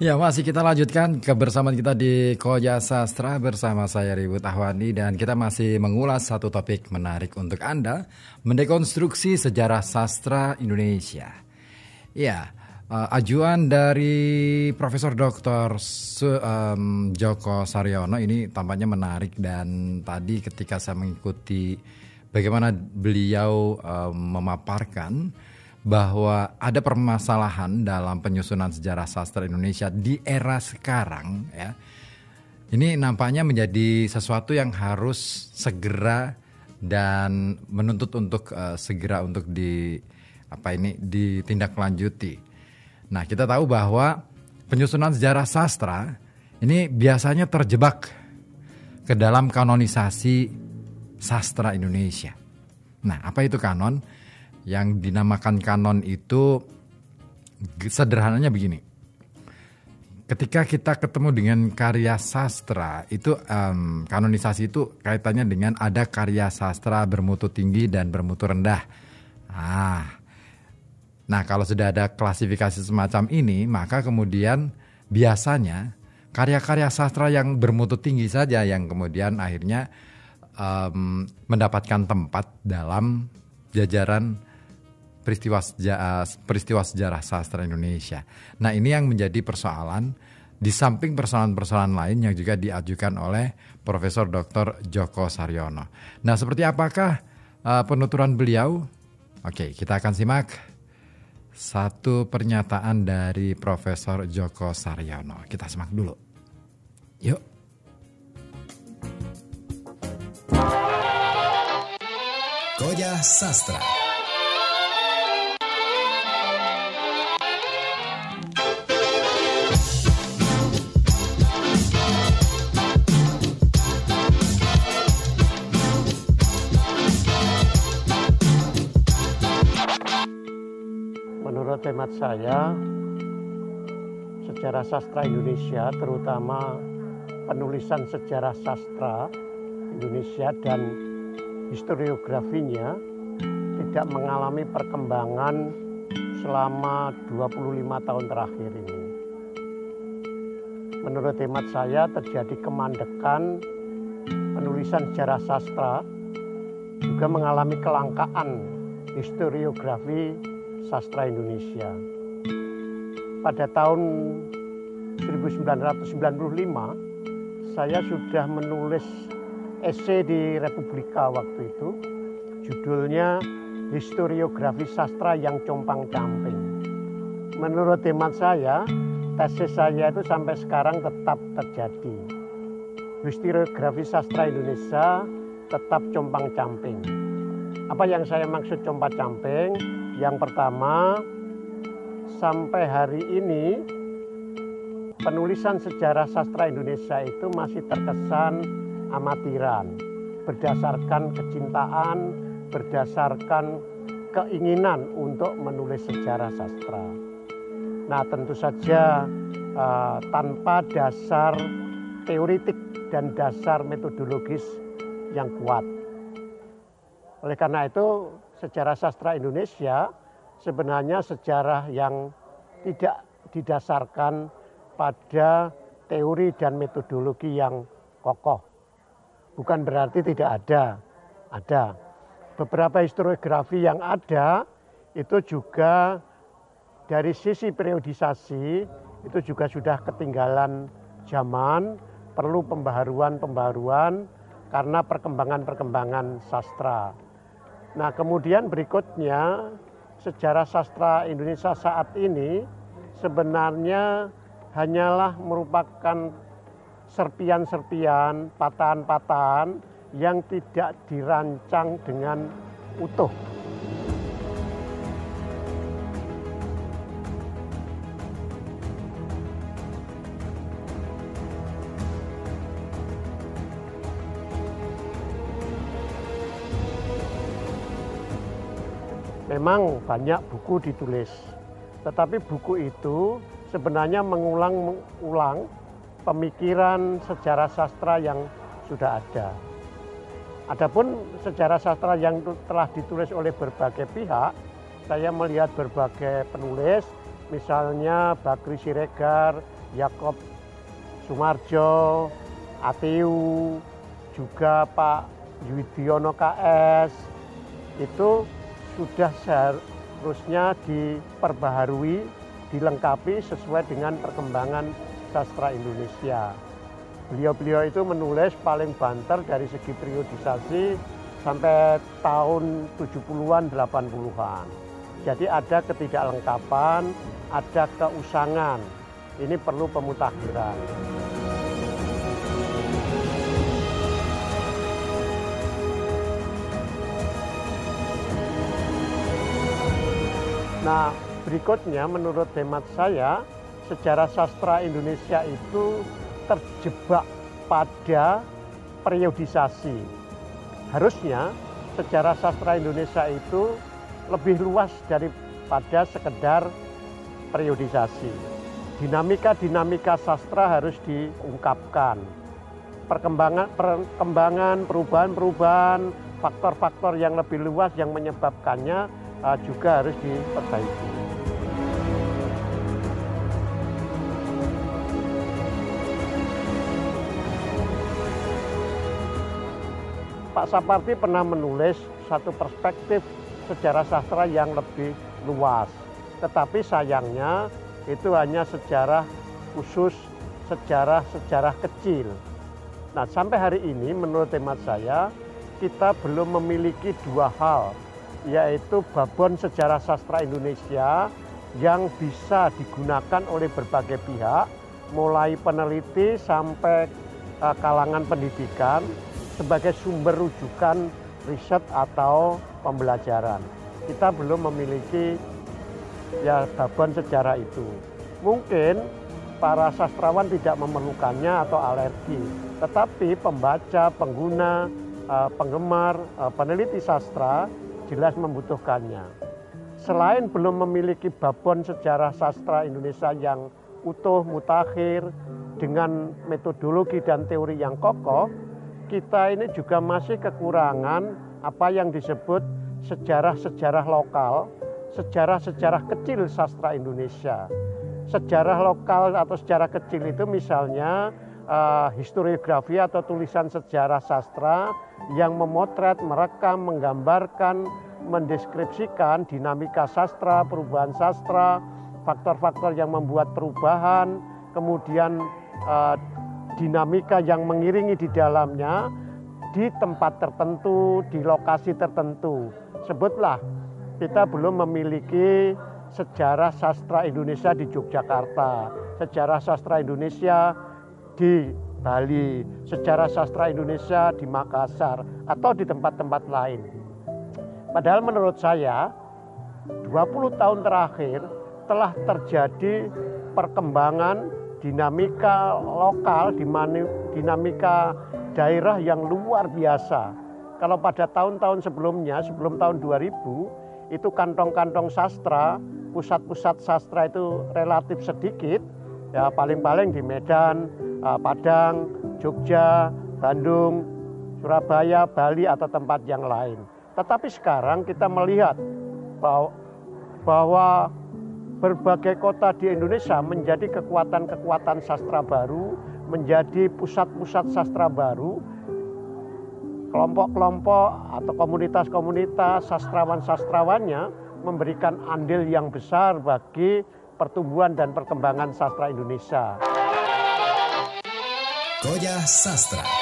Ya, masih kita lanjutkan kebersamaan kita di Koja Sastra bersama saya Ribut Ahwani dan kita masih mengulas satu topik menarik untuk Anda, mendekonstruksi sejarah sastra Indonesia. Ya, ajuan dari Profesor Dr. Djoko Saryono ini tampaknya menarik dan tadi ketika saya mengikuti bagaimana beliau memaparkan bahwa ada permasalahan dalam penyusunan sejarah sastra Indonesia di era sekarang ya. Ini nampaknya menjadi sesuatu yang harus segera dan menuntut untuk segera untuk ditindaklanjuti. Nah, kita tahu bahwa penyusunan sejarah sastra ini biasanya terjebak ke dalam kanonisasi sastra Indonesia. Nah, apa itu kanon? Yang dinamakan kanon itu sederhananya begini. Ketika kita ketemu dengan karya sastra, itu kanonisasi itu kaitannya dengan ada karya sastra bermutu tinggi dan bermutu rendah. Nah, kalau sudah ada klasifikasi semacam ini, maka kemudian biasanya karya-karya sastra yang bermutu tinggi saja yang kemudian akhirnya mendapatkan tempat dalam jajaran peristiwa sejarah sastra Indonesia. Nah, ini yang menjadi persoalan di samping persoalan-persoalan lain yang juga diajukan oleh Profesor Dr. Djoko Saryono. Nah, seperti apakah penuturan beliau? Oke, kita akan simak satu pernyataan dari Profesor Djoko Saryono. Kita simak dulu. Yuk. Koja Sastra. Menurut hemat saya, sejarah sastra Indonesia, terutama penulisan sejarah sastra Indonesia dan historiografinya tidak mengalami perkembangan selama 25 tahun terakhir ini. Menurut hemat saya terjadi kemandekan penulisan sejarah sastra, juga mengalami kelangkaan historiografi sastra Indonesia. Pada tahun 1995, saya sudah menulis esai di Republika waktu itu, judulnya Historiografi Sastra yang Compang-Camping. Menurut hemat saya, tesis saya itu sampai sekarang tetap terjadi. Historiografi sastra Indonesia tetap compang-camping. Apa yang saya maksud compang-camping? Yang pertama, sampai hari ini penulisan sejarah sastra Indonesia itu masih terkesan amatiran, berdasarkan kecintaan, berdasarkan keinginan untuk menulis sejarah sastra. Nah, tentu saja tanpa dasar teoritik dan dasar metodologis yang kuat. Oleh karena itu, sejarah sastra Indonesia sebenarnya sejarah yang tidak didasarkan pada teori dan metodologi yang kokoh. Bukan berarti tidak ada. Ada. Beberapa historiografi yang ada itu juga dari sisi periodisasi itu juga sudah ketinggalan zaman, perlu pembaharuan karena perkembangan sastra. Nah, kemudian berikutnya sejarah sastra Indonesia saat ini sebenarnya hanyalah merupakan serpian-serpian, patahan-patahan yang tidak dirancang dengan utuh. Memang banyak buku ditulis, tetapi buku itu sebenarnya mengulang pemikiran sejarah sastra yang sudah ada. Adapun sejarah sastra yang telah ditulis oleh berbagai pihak, saya melihat berbagai penulis, misalnya Bakri Siregar, Yakob Sumarjo, ATU, juga Pak Yudhoyono KS, itu sudah seharusnya diperbaharui, dilengkapi sesuai dengan perkembangan sastra Indonesia. Beliau-beliau itu menulis paling banter dari segi periodisasi sampai tahun 70-an, 80-an. Jadi ada ketidaklengkapan, ada keusangan. Ini perlu pemutakhiran. Nah, berikutnya menurut hemat saya, sejarah sastra Indonesia itu terjebak pada periodisasi. Harusnya sejarah sastra Indonesia itu lebih luas daripada sekedar periodisasi. Dinamika-dinamika sastra harus diungkapkan. Perkembangan, perubahan-perubahan, faktor-faktor yang lebih luas yang menyebabkannya juga harus diperbaiki. Pak Sapardi pernah menulis satu perspektif sejarah sastra yang lebih luas. Tetapi sayangnya itu hanya sejarah khusus, sejarah kecil. Nah, sampai hari ini menurut hemat saya, kita belum memiliki dua hal, yaitu babon sejarah sastra Indonesia yang bisa digunakan oleh berbagai pihak, mulai peneliti sampai kalangan pendidikan, sebagai sumber rujukan riset atau pembelajaran. Kita belum memiliki babon sejarah itu. Mungkin para sastrawan tidak memerlukannya atau alergi, tetapi pembaca, pengguna, penggemar, peneliti sastra jelas membutuhkannya. Selain belum memiliki babon sejarah sastra Indonesia yang utuh, mutakhir, dengan metodologi dan teori yang kokoh, kita ini juga masih kekurangan apa yang disebut sejarah-sejarah lokal, sejarah-sejarah kecil sastra Indonesia. Sejarah lokal atau sejarah kecil itu misalnya historiografi atau tulisan sejarah sastra yang memotret, merekam, menggambarkan, mendeskripsikan dinamika sastra, perubahan sastra, faktor-faktor yang membuat perubahan, kemudian dinamika yang mengiringi di dalamnya di tempat tertentu, di lokasi tertentu. Sebutlah, kita belum memiliki sejarah sastra Indonesia di Yogyakarta, sejarah sastra Indonesia di Bali, sejarah sastra Indonesia di Makassar, atau di tempat-tempat lain. Padahal menurut saya, 20 tahun terakhir telah terjadi perkembangan dinamika lokal, dinamika daerah yang luar biasa. Kalau pada tahun-tahun sebelumnya, sebelum tahun 2000, itu kantong-kantong sastra, pusat-pusat sastra itu relatif sedikit, ya paling-paling di Medan, Padang, Jogja, Bandung, Surabaya, Bali, atau tempat yang lain. Tetapi sekarang kita melihat bahwa berbagai kota di Indonesia menjadi kekuatan-kekuatan sastra baru, menjadi pusat-pusat sastra baru, kelompok-kelompok atau komunitas-komunitas sastrawan-sastrawannya memberikan andil yang besar bagi pertumbuhan dan perkembangan sastra Indonesia. Koja Sastra.